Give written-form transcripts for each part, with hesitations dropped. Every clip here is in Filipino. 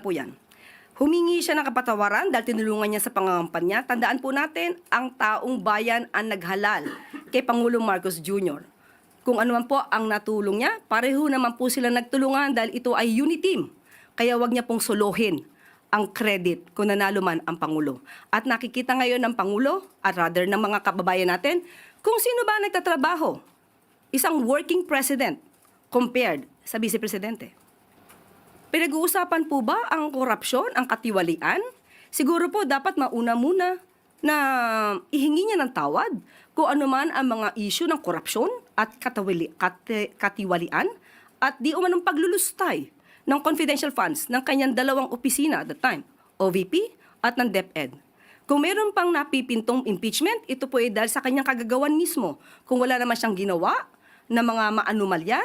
po yan. Humingi siya ng kapatawaran dahil tinulungan niya sa pangangampanya. Tandaan po natin, ang taong bayan ang naghalal kay Pangulong Marcos Jr. Kung ano man po ang natulong niya, pareho naman po sila nagtulungan dahil ito ay unity team. Kaya wag niya pong solohin ang credit kung nanalo man ang Pangulo. At nakikita ngayon ng Pangulo, at rather ng mga kababayan natin, kung sino ba nagtatrabaho. Isang working president compared sa vice presidente. Pinag-uusapan po ba ang korupsyon, ang katiwalian? Siguro po dapat mauna muna na ihingi niya ng tawad kung ano man ang mga issue ng korupsyon at katiwalian at di umanong paglulustay ng confidential funds ng kanyang dalawang opisina at the time, OVP at ng DepEd. Kung meron pang napipintong impeachment, ito po ay dahil sa kanyang kagagawan mismo. Kung wala naman siyang ginawa na mga maanumalya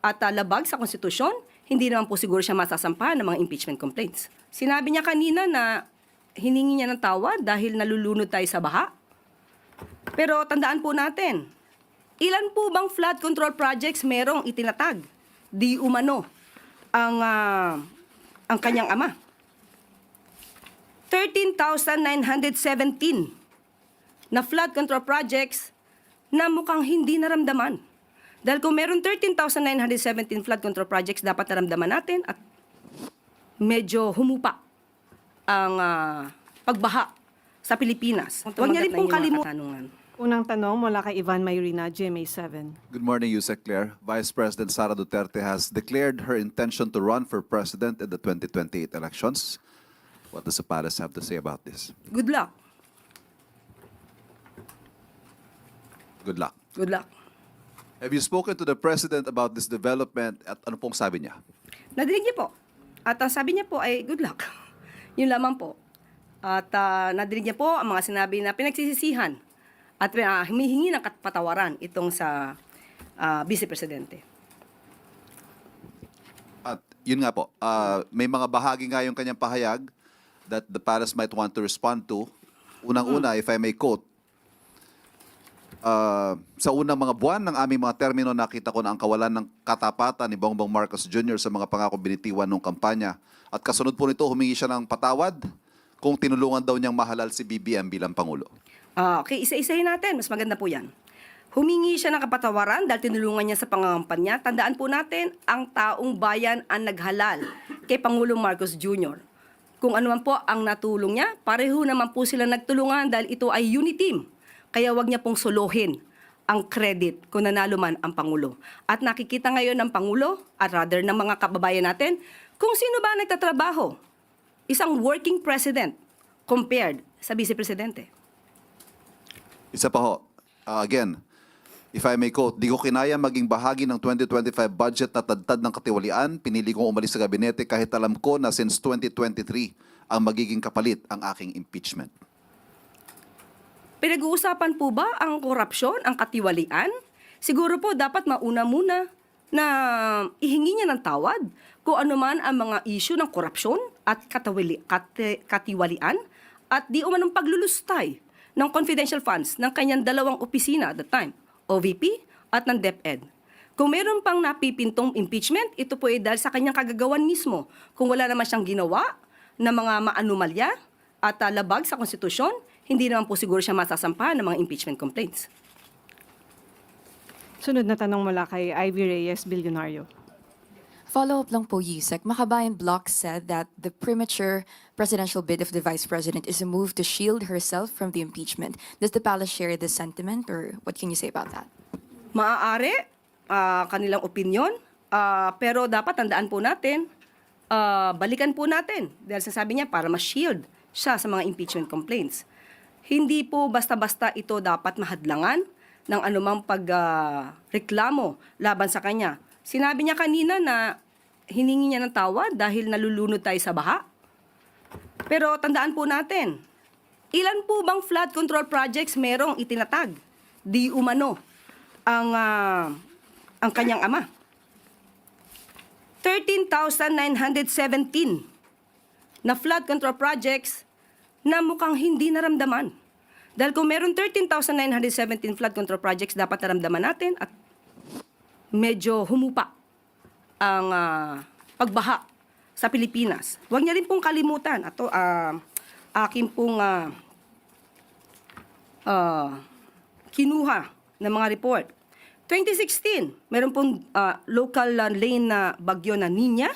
at labag sa konstitusyon, hindi naman po siguro siya masasampahan ng mga impeachment complaints. Sinabi niya kanina na hiningi niya ng tawad dahil nalulunod tayo sa baha. Pero tandaan po natin, ilan po bang flood control projects merong itinatag? Di umano ang kanyang ama. 13,917 na flood control projects na mukhang hindi naramdaman. Dahil kung meron 13,917 flood control projects, dapat naramdaman natin at medyo humupa ang pagbaha sa Pilipinas. Huwag niya rin pong kalimutan. Unang tanong mula kay Ivan Mayrina, GMA7. Good morning, Yusek Claire. Vice President Sara Duterte has declared her intention to run for president in the 2028 elections. What does the palace have to say about this? Good luck. Good luck. Good luck. Have you spoken to the president about this development at ano pong sabi niya? Nadinig niya po. At ang sabi niya po ay good luck. Yun lamang po. At nadinig niya po ang mga sinabi na pinagsisisihan at humihingi ng patawaran itong sa Vice Presidente. At yun nga po, may mga bahagi nga yung kanyang pahayag that the palace might want to respond to. Unang-una, if I may quote, sa unang mga buwan ng aming mga termino, nakita ko na ang kawalan ng katapatan ni Bongbong Marcos Jr. sa mga pangako binitiwan ng kampanya. At kasunod po nito, humingi siya ng patawad kung tinulungan daw niyang mahalal si BBM bilang Pangulo. Okay, isa-isahin natin. Mas maganda po yan. Humingi siya ng kapatawaran dahil tinulungan niya sa pangangampanya. Tandaan po natin, ang taong bayan ang naghalal kay Pangulong Marcos Jr. Kung ano man po ang natulong niya, pareho naman po sila nagtulungan dahil ito ay unity team. Kaya wag niya pong solohin ang credit kung nanalo man ang Pangulo. At nakikita ngayon ng Pangulo, at rather ng mga kababayan natin, kung sino ba nagtatrabaho. Isang working president compared sa vice presidente. Isa pa ho, again, if I may quote, di ko kinaya maging bahagi ng 2025 budget na tadtad ng katiwalian, pinili kong umalis sa gabinete kahit alam ko na since 2023 ang magiging kapalit ang aking impeachment. Pinag-uusapan po ba ang korupsyon, ang katiwalian? Siguro po dapat mauna muna na ihingi niya ng tawad kung ano man ang mga issue ng korupsyon at katiwalian at di umanong paglulustay ng confidential funds ng kanyang dalawang opisina at the time, OVP at ng DepEd. Kung meron pang napipintong impeachment, ito po ay dahil sa kanyang kagagawan mismo. Kung wala naman siyang ginawa na mga maanumalya at labag sa konstitusyon, hindi naman po siguro siya masasampahan ng mga impeachment complaints. Sunod na tanong mula kay Ivy Reyes, Bilyonaryo. Follow-up lang po, Yusek. Makabayan Block said that the premature presidential bid of the Vice President is a move to shield herself from the impeachment. Does the palace share this sentiment, or what can you say about that? Maaari, kanilang opinion, pero dapat tandaan po natin, balikan po natin. Dahil sasabi niya, para ma-shield siya sa mga impeachment complaints. Hindi po basta-basta ito dapat mahadlangan ng anumang pagreklamo laban sa kanya. Sinabi niya kanina na hiningi niya ng tawad dahil nalulunod tayo sa baha. Pero tandaan po natin, ilan po bang flood control projects merong itinatag? Di umano ang kanyang ama. 13,917 na flood control projects na mukhang hindi naramdaman. Dahil kung meron 13,917 flood control projects, dapat naramdaman natin at medyo humupa ang pagbaha sa Pilipinas. Huwag niya rin pong kalimutan. Ito, akin pong kinuha ng mga report. 2016, meron pong local lane na bagyo na Nina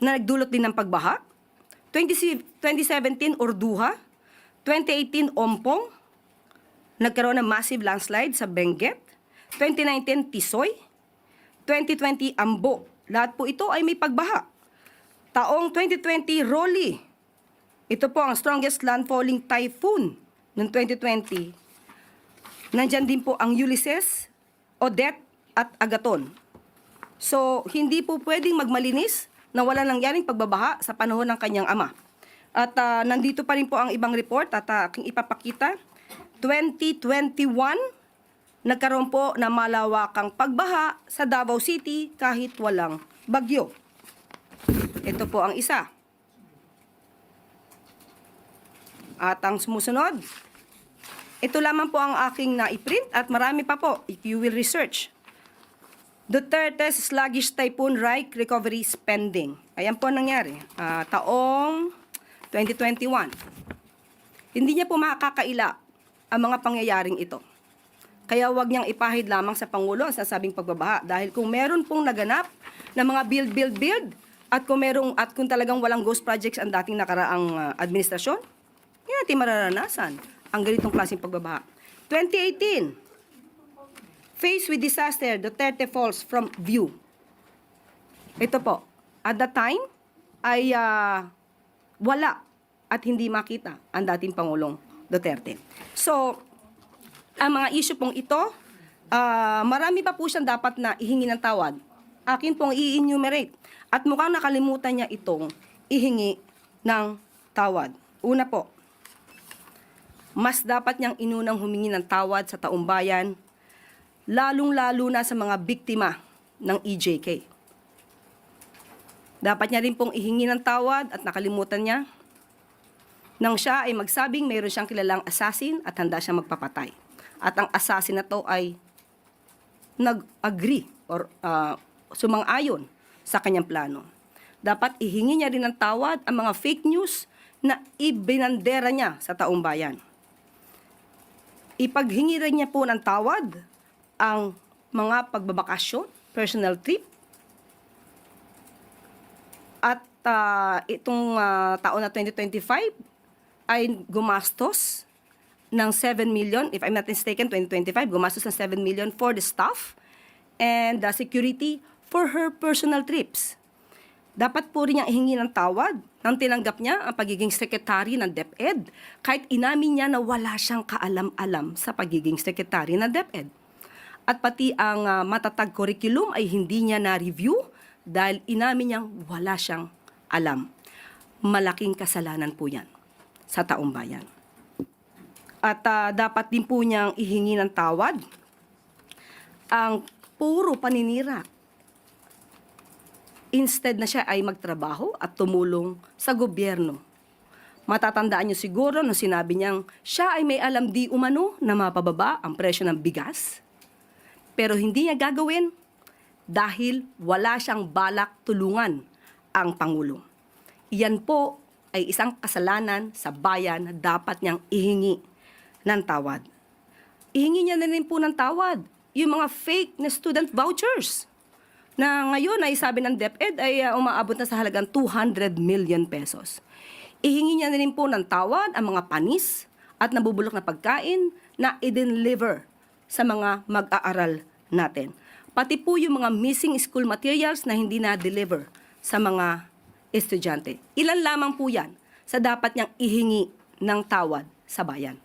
na nagdulot din ng pagbaha. 2017, Orduha. 2018, Ompong. Nagkaroon ng massive landslide sa Benguet. 2019, Tisoy. 2020, Ambo. Lahat po ito ay may pagbaha. Taong 2020, Rolly. Ito po ang strongest landfalling typhoon ng 2020. Nandyan din po ang Ulysses, Odette, at Agaton. So, hindi po pwedeng magmalinis na wala nangyaring pagbabaha sa panahon ng kanyang ama. At nandito pa rin po ang ibang report at aking ipapakita. 2021, nagkaroon po na malawakang pagbaha sa Davao City kahit walang bagyo. Ito po ang isa. At ang sumusunod, ito lamang po ang aking naiprint at marami pa po if you will research. Duterte's sluggish typhoon Reich recovery spending. Ayan po ang nangyari. Taong 2021. Hindi niya po makakaila ang mga pangyayaring ito. Kaya wag niyang ipahid lamang sa Pangulo ang sasabing pagbabaha. Dahil kung meron pong naganap na mga build, at kung talagang walang ghost projects ang dating nakaraang administrasyon, hindi natin mararanasan ang ganitong klaseng pagbabaha. 2018, faced with disaster, Duterte falls from view. Ito po, at that time, ay wala at hindi makita ang dating Pangulong Duterte. So, ang mga issue pong ito, marami pa po siyang dapat na ihingi ng tawad. Akin pong i-enumerate. At mukhang nakalimutan niya itong ihingi ng tawad. Una po, mas dapat niyang inunang humingi ng tawad sa taong bayan, lalong-lalo na sa mga biktima ng EJK. Dapat niya rin pong ihingi ng tawad at nakalimutan niya nang siya ay magsabing mayroon siyang kilalang assassin at handa siyang magpapatay. At ang assassin na to ay nag-agree or sumang-ayon sa kanyang plano. Dapat ihingi niya rin ng tawad ang mga fake news na ibinandera niya sa taong bayan. Ipaghingi rin niya po ng tawad ang mga pagbabakasyon, personal trip, at itong taon na 2025 ay gumastos ng 7 million, if I'm not mistaken, 2025, gumastos ng 7 million for the staff and the security for her personal trips. Dapat po rin niyang ihingi ng tawad nang tinanggap niya ang pagiging sekretary ng DepEd kahit inamin niya na wala siyang kaalam-alam sa pagiging sekretary ng DepEd. At pati ang matatag curriculum ay hindi niya na-review dahil inamin niyang wala siyang alam. Malaking kasalanan po yan sa taong bayan. At dapat din po niyang ihingi ng tawad ang puro paninira. Instead na siya ay magtrabaho at tumulong sa gobyerno. Matatandaan niyo siguro na sinabi niyang siya ay may alam di umano na mapababa ang presyo ng bigas. Pero hindi niya gagawin dahil wala siyang balak tulungan ang Pangulo. Iyan po ay isang kasalanan sa bayan na dapat niyang ihingi ng tawad. Ihingi niya na rin po ng tawad yung mga fake na student vouchers na ngayon ay sabi ng DepEd ay umaabot na sa halagang 200 million pesos. Ihingi niya na rin po ng tawad ang mga panis at nabubulok na pagkain na i-deliver sa mga mag-aaral natin. Pati po yung mga missing school materials na hindi na-deliver sa mga estudyante. Ilan lamang po yan sa dapat niyang ihingi ng tawad sa bayan.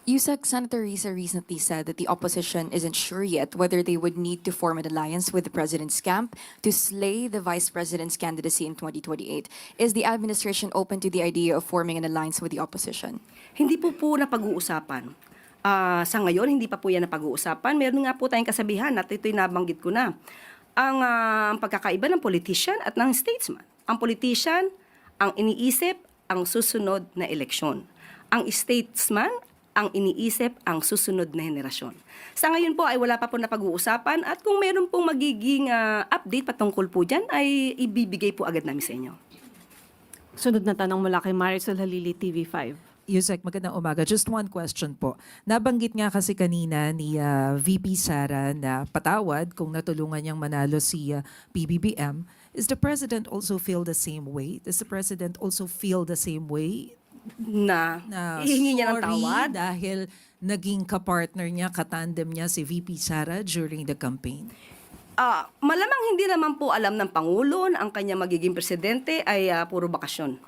Yusek, Senator Risa recently said that the opposition isn't sure yet whether they would need to form an alliance with the president's camp to slay the vice president's candidacy in 2028. Is the administration open to the idea of forming an alliance with the opposition? Hindi po napag-uusapan. Sa ngayon, hindi pa po yan napag-uusapan. Meron nga po tayong kasabihan at ito'y nabanggit ko na. Ang pagkakaiba ng politician at ng statesman. Ang politician, ang iniisip, ang susunod na eleksyon. Ang statesman ang iniisip ang susunod na henerasyon. Sa ngayon po ay wala pa po na pag-uusapan at kung meron pong magiging update patungkol po dyan ay ibibigay po agad namin sa inyo. Sunod na tanong mula kay Marisol Halili, TV5. Yusek, magandang umaga. Just one question po. Nabanggit nga kasi kanina ni VP Sara na patawad kung natulungan niyang manalo si PBBM. Is the President also feel the same way? Does the President also feel the same way? Na hihingi niya ng sorry tawad. dahil naging kapartner niya, katandem niya si VP Sara during the campaign? Malamang hindi naman po alam ng Pangulo na ang kanya magiging presidente ay puro bakasyon.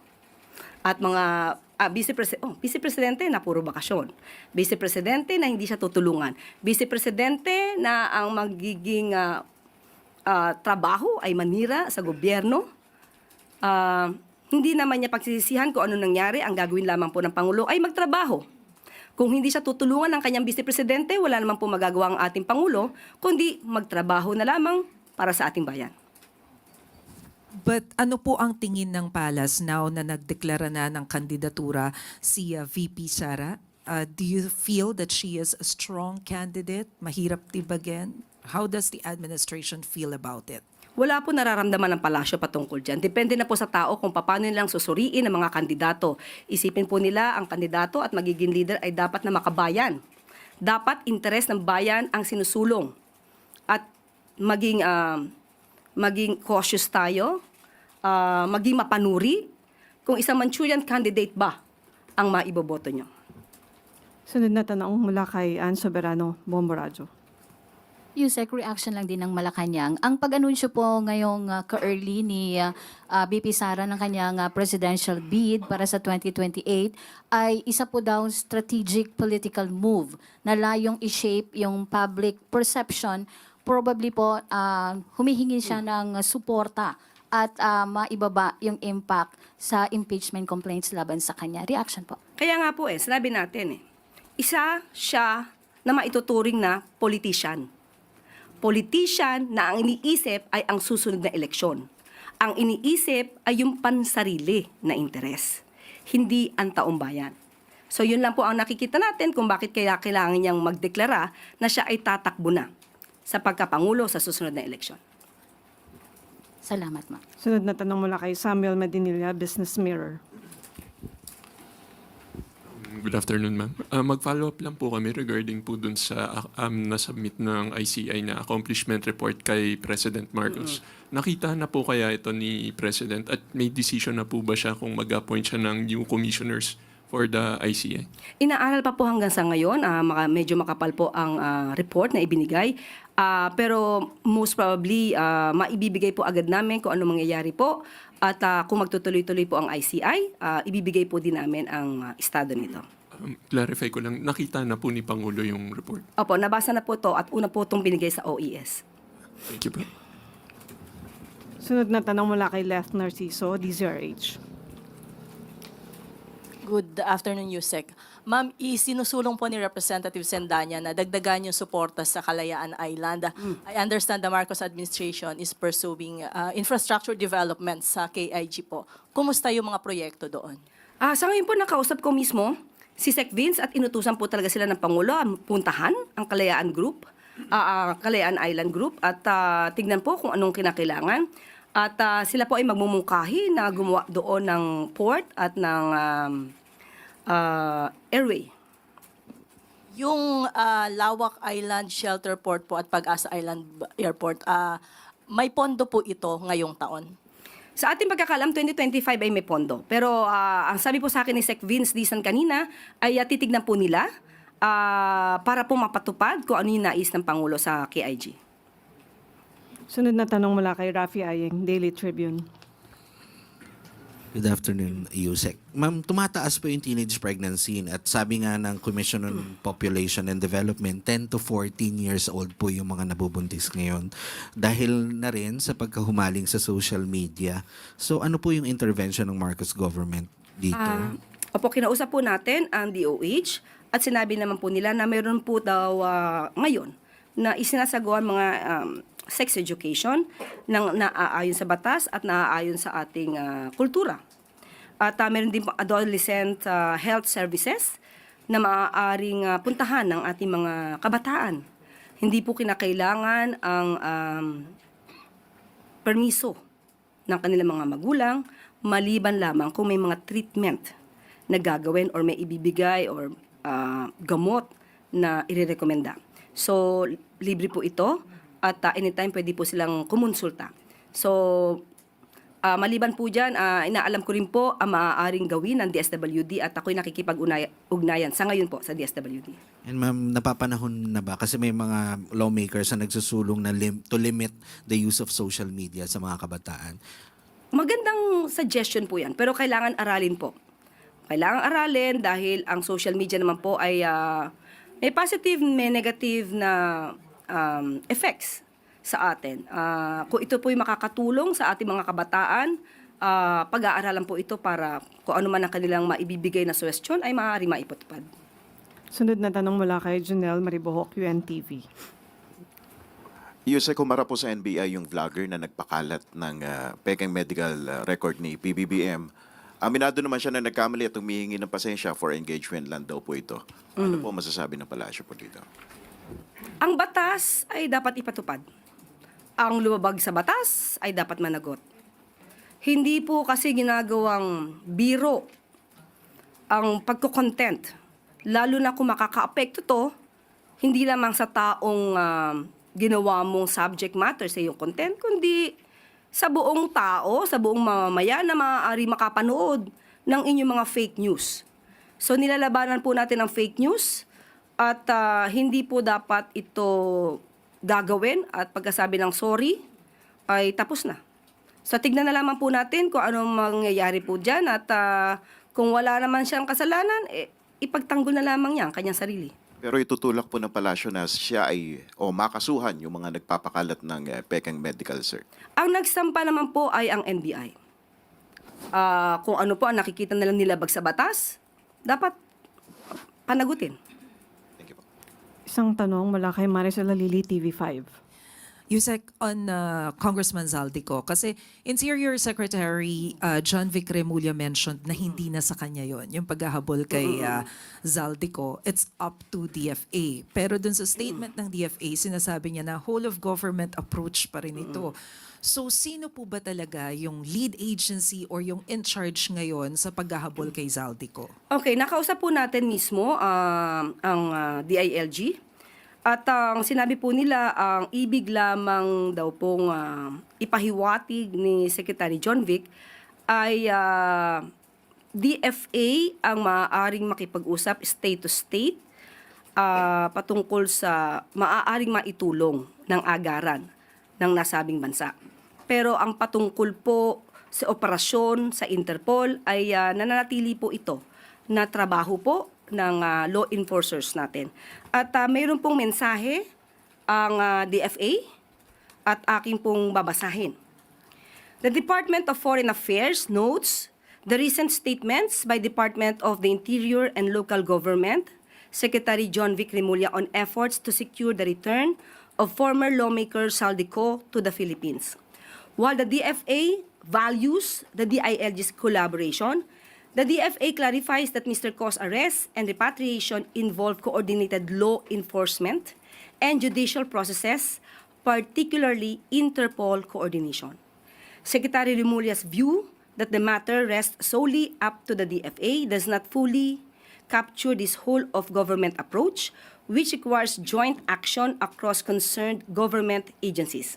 At mga Vice Presidente na puro bakasyon. Vice Presidente na hindi siya tutulungan. Vice Presidente na ang magiging trabaho ay manira sa gobyerno. Hindi naman niya pagsisisihan kung ano nangyari. Ang gagawin lamang po ng Pangulo ay magtrabaho. Kung hindi siya tutulungan ng kanyang Vice Presidente, wala naman po magagawa ang ating Pangulo, kundi magtrabaho na lamang para sa ating bayan. But ano po ang tingin ng Palace now na nagdeklara na ng kandidatura si VP Sara? Do you feel that she is a strong candidate? Mahirap tibagin? How does the administration feel about it? Wala po nararamdaman ng palasyo patungkol dyan. Depende na po sa tao kung paano nilang susuriin ang mga kandidato. Isipin po nila ang kandidato at magiging leader ay dapat na makabayan. Dapat interes ng bayan ang sinusulong. At maging cautious tayo, maging mapanuri kung isang Manchurian candidate ba ang maiboboto nyo. Sunod na tanong mula kay Ann Soberano, Bomboradio. Yusek, reaction lang din ng Malacanang. Ang pag-anunsyo po ngayong ka-early ni BP Sara ng kanyang presidential bid para sa 2028 ay isa po daw strategic political move na layong i-shape yung public perception. Probably po humihingi siya ng suporta at maibaba yung impact sa impeachment complaints laban sa kanya. Reaction po. Kaya nga po sinabi natin isa siya na maituturing na politician. Politician na ang iniisip ay ang susunod na eleksyon. Ang iniisip ay yung pansarili na interes, hindi ang taong bayan. So yun lang po ang nakikita natin kung bakit kaya kailangan niyang magdeklara na siya ay tatakbo na sa pagkapangulo sa susunod na eleksyon. Salamat, ma'am. Sunod na tanong mula kay Samuel Madinilla, Business Mirror. Good afternoon, ma'am. Mag-follow up lang po kami regarding po dun sa na-submit ng ICI na accomplishment report kay President Marcos. Nakita na po kaya ito ni President at may decision na po ba siya kung mag-appoint siya ng new commissioners for the ICI? Inaaral pa po hanggang sa ngayon, medyo makapal po ang report na ibinigay. Pero most probably, maibibigay po agad namin kung ano mangyayari po. At kung magtutuloy-tuloy po ang ICI, ibibigay po din namin ang estado nito. Clarify ko lang, nakita na po ni Pangulo yung report. Opo, nabasa na po to at una po itong binigay sa OES. Thank you po. Sunod na tanong mula kay Left Narciso, DZRH. Good afternoon, Yusek. Ma'am, isinusulong po ni Representative Sendanya na dagdagan yung suporta sa Kalayaan Island. I understand the Marcos administration is pursuing infrastructure development sa KIG po. Kumusta yung mga proyekto doon? Sa ngayon po, nakausap ko mismo si Sec Vince at inutusan po talaga sila ng Pangulo ang puntahan ang Kalayaan Group, Kalayaan Island Group at tignan po kung anong kinakailangan. At sila po ay magmumungkahi na gumawa doon ng port at ng airway. Yung Lawak Island Shelter Port po at Pag-asa Island Airport, may pondo po ito ngayong taon. Sa ating pagkakalam, 2025 ay may pondo. Pero ang sabi po sa akin ni Sec Vince Dizon kanina ay titignan po nila para po mapatupad kung ano yung nais ng Pangulo sa KIG. Sunod na tanong mula kay Rafi Ayeng, Daily Tribune. Good afternoon, Yusek. Ma'am, tumataas po yung teenage pregnancy at sabi nga ng Commission on Population and Development, 10 to 14 years old po yung mga nabubuntis ngayon dahil na rin sa pagkahumaling sa social media. So ano po yung intervention ng Marcos government dito? Opo, kinausap po natin ang DOH at sinabi naman po nila na mayroon po daw ngayon na isinasagawa mga sex education nang naaayon sa batas at naaayon sa ating kultura. At meron din po adolescent health services na maaaring puntahan ng ating mga kabataan. Hindi po kinakailangan ang permiso ng kanilang mga magulang, maliban lamang kung may mga treatment na gagawin or may ibibigay or gamot na irerekomenda. So, libre po ito at anytime pwede po silang kumonsulta. So, maliban po dyan, inaalam ko rin po ang maaaring gawin ng DSWD at ako'y nakikipag-ugnayan sa ngayon po sa DSWD. And ma'am, napapanahon na ba? Kasi may mga lawmakers na nagsusulong na to limit the use of social media sa mga kabataan. Magandang suggestion po yan, pero kailangan aralin po. Kailangan aralin dahil ang social media naman po ay may positive, may negative na effects sa atin. Kung ito po'y makakatulong sa ating mga kabataan, pag-aaralan po ito para kung ano man ang kanilang maibibigay na suwestyon ay maaari maipatupad. Sunod na tanong mula kay Janelle Maribojoc, UNTV. Yusek, kumara po sa NBI yung vlogger na nagpakalat ng pekeng medical record ni PBBM. Aminado naman siya na nagkamali at humihingi ng pasensya for engagement lang daw po ito. Ano po masasabi ng palasyo po dito? Ang batas ay dapat ipatupad. Ang lumabag sa batas ay dapat managot. Hindi po kasi ginagawang biro ang pagko-content. Lalo na kung makaka-apekto to, hindi lamang sa taong ginawa mong subject matter sa iyong content, kundi sa buong tao, sa buong mamamayan na maaari makapanood ng inyong mga fake news. So nilalabanan po natin ang fake news at hindi po dapat ito gagawin at pagkasabi ng sorry ay tapos na. So tignan na lamang po natin kung anong mangyayari po dyan at kung wala naman siyang kasalanan, ipagtanggol na lamang niya ang kanyang sarili. Pero itutulak po ng palasyo na siya ay makasuhan yung mga nagpapakalat ng pekeng medical, sir. Ang nagsampa naman po ay ang NBI. Kung ano po ang nakikita nilang nilabag sa batas, dapat panagutin. Thank you po. Isang tanong mula kay Maricel Alili, TV5. Yusek, on Congressman Zaldico, kasi Interior Secretary John Vic Remulla mentioned na hindi na sa kanya yon yung paghahabol kay Zaldico. It's up to DFA. Pero dun sa statement ng DFA, sinasabi niya na whole of government approach pa rin ito. So, sino po ba talaga yung lead agency or yung in charge ngayon sa paghahabol kay Zaldico? Okay, nakausap po natin mismo ang DILG. At ang sinabi po nila, ang ibig lamang daw pong ipahiwatig ni Secretary John Vic ay DFA ang maaaring makipag-usap state to state patungkol sa maaaring maitulong ng agaran ng nasabing bansa. Pero ang patungkol po sa operasyon sa Interpol ay nananatili po ito na trabaho po ng law enforcers natin. At mayroon pong mensahe ang DFA at aking pong babasahin. The Department of Foreign Affairs notes the recent statements by Department of the Interior and Local Government, Secretary John Vic Remulla on efforts to secure the return of former lawmaker Zaldico to the Philippines. While the DFA values the DILG's collaboration, the DFA clarifies that Mr. Co's arrest and repatriation involve coordinated law enforcement and judicial processes, particularly Interpol coordination. Secretary Remulla's view that the matter rests solely up to the DFA does not fully capture this whole of government approach, which requires joint action across concerned government agencies.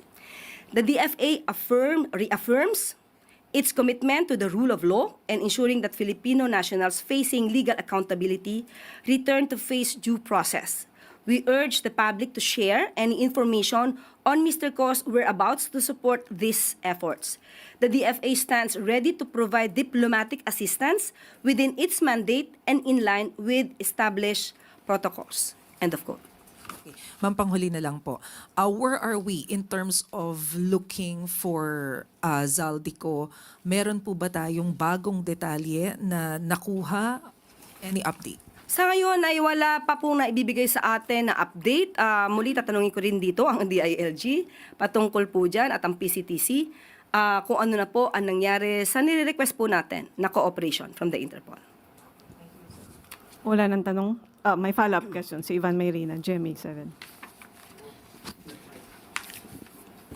The DFA reaffirms its commitment to the rule of law and ensuring that Filipino nationals facing legal accountability return to face due process. We urge the public to share any information on Mr. Co's whereabouts to support these efforts. The DFA stands ready to provide diplomatic assistance within its mandate and in line with established protocols. End of quote. Okay. Ma'am, panghuli na lang po. Where are we in terms of looking for Zaldico? Meron po ba tayong bagong detalye na nakuha? Any update? Sa ngayon ay wala pa pong naibibigay sa atin na update. Muli tatanungin ko rin dito ang DILG patungkol po dyan at ang PCTC kung ano na po ang nangyari sa nire-request po natin na cooperation from the Interpol. Wala nang tanong. May follow-up question si Ivan Mayrina, GMA 7.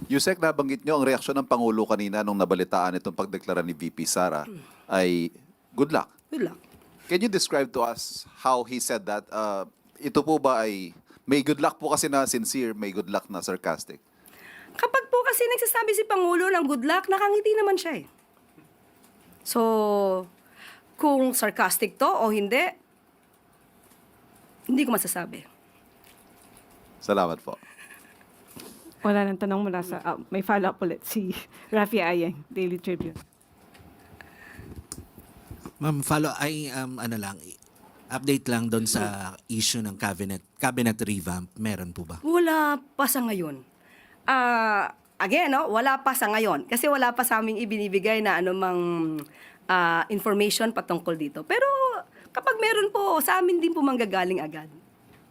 Yusek, nabanggit nyo ang reaksyon ng Pangulo kanina nung nabalitaan itong pagdeklara ni VP Sara ay good luck. Good luck. Can you describe to us how he said that? Ito po ba ay may good luck po kasi na sincere, may good luck na sarcastic? Kapag po kasi nagsasabi si Pangulo ng good luck, nakangiti naman siya eh. So, kung sarcastic to o hindi ko masasabi. Salamat po. Wala nang tanong mula sa... may follow-up ulit si Rafi Ayeng, Daily Tribune. Ma'am, update lang doon sa issue ng cabinet revamp. Meron po ba? Wala pa sa ngayon. Again, no, wala pa sa ngayon. Kasi wala pa sa aming ibinibigay na anumang information patungkol dito. Pero kapag meron po, sa amin din po manggagaling agad.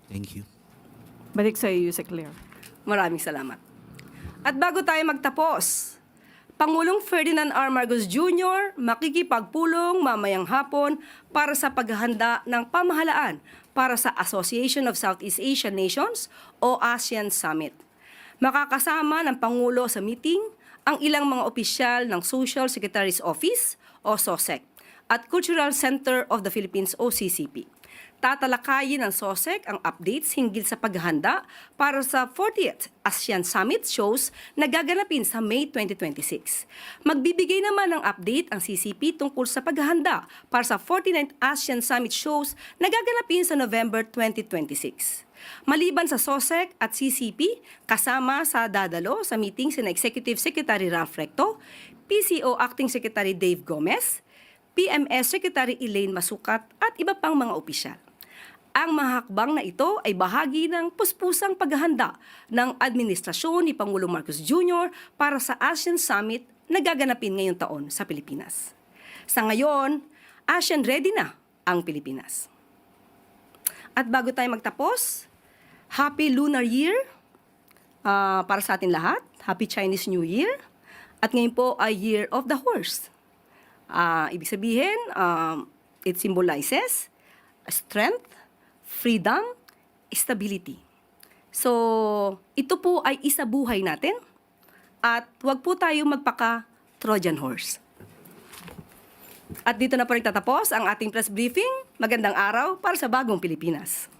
Thank you. Balik sa iyo, Yusek Claire. Maraming salamat. At bago tayo magtapos, Pangulong Ferdinand R. Marcos Jr. makikipagpulong mamayang hapon para sa paghahanda ng pamahalaan para sa Association of Southeast Asian Nations o ASEAN Summit. Makakasama ng Pangulo sa meeting ang ilang mga opisyal ng Social Secretary's Office o SOSEC at Cultural Center of the Philippines o CCP. Tatalakayin ng SOSEC ang updates hinggil sa paghahanda para sa 40th ASEAN Summit shows na gaganapin sa May 2026. Magbibigay naman ng update ang CCP tungkol sa paghahanda para sa 49th ASEAN Summit shows na gaganapin sa November 2026. Maliban sa SOSEC at CCP, kasama sa dadalo sa meeting sina Executive Secretary Ralph Recto, PCO Acting Secretary Dave Gomez, PMS Secretary Elaine Masukat at iba pang mga opisyal. Ang mga hakbang na ito ay bahagi ng puspusang paghahanda ng administrasyon ni Pangulong Marcos Jr. para sa ASEAN Summit na gaganapin ngayong taon sa Pilipinas. Sa ngayon, ASEAN ready na ang Pilipinas. At bago tayo magtapos, Happy Lunar Year para sa atin lahat. Happy Chinese New Year. At ngayon po ay Year of the Horse. Ibig sabihin, it symbolizes strength, freedom, stability. So, ito po ay isabuhay natin at huwag po tayo magpaka-Trojan horse. At dito na po nagtatapos ang ating press briefing. Magandang araw para sa bagong Pilipinas.